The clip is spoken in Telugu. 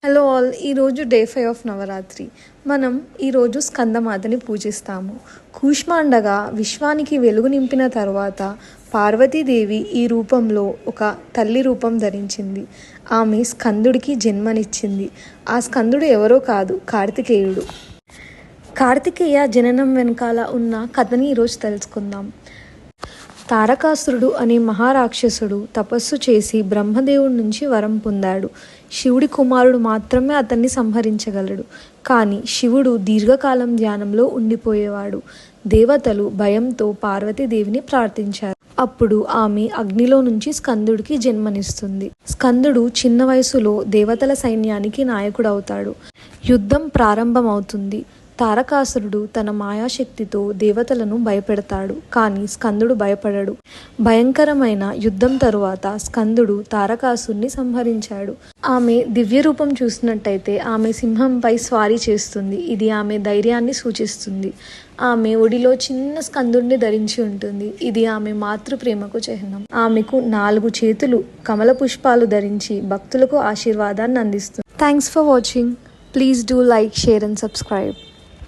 హలో ఆల్, ఈరోజు డే 5 ఆఫ్ నవరాత్రి. మనం ఈరోజు స్కందమాతని పూజిస్తాము. కూష్మాండగా విశ్వానికి వెలుగు నింపిన తర్వాత పార్వతీదేవి ఈ రూపంలో ఒక తల్లి రూపం ధరించింది. ఆమె స్కందుడికి జన్మనిచ్చింది. ఆ స్కందుడు ఎవరో కాదు, కార్తికేయుడు. కార్తికేయ జననం వెనకాల ఉన్న కథని ఈరోజు తెలుసుకుందాం. తారకాసురుడు అనే మహారాక్షసుడు తపస్సు చేసి బ్రహ్మదేవుడి నుంచి వరం పొందాడు. శివుడి కుమారుడు మాత్రమే అతన్ని సంహరించగలడు. కానీ శివుడు దీర్ఘకాలం ధ్యానంలో ఉండిపోయేవాడు. దేవతలు భయంతో పార్వతీదేవిని ప్రార్థించారు. అప్పుడు ఆమె అగ్నిలో నుంచి స్కందుడికి జన్మనిస్తుంది. స్కందుడు చిన్న వయసులో దేవతల సైన్యానికి నాయకుడవుతాడు. యుద్ధం ప్రారంభమవుతుంది. తారకాసురుడు తన మాయాశక్తితో దేవతలను భయపెడతాడు. కానీ స్కందుడు భయపడడు. భయంకరమైన యుద్ధం తరువాత స్కందుడు తారకాసురుని సంహరించాడు. ఆమె దివ్య రూపం చూసినట్టయితే ఆమె సింహంపై స్వారీ చేస్తుంది. ఇది ఆమె ధైర్యాన్ని సూచిస్తుంది. ఆమె ఒడిలో చిన్న స్కందుడిని ధరించి ఉంటుంది. ఇది ఆమె మాతృప్రేమకు చిహ్నం. ఆమెకు 4 చేతులు కమల పుష్పాలు ధరించి భక్తులకు ఆశీర్వాదాన్ని అందిస్తుంది. Thanks for watching. Please do like, share and subscribe.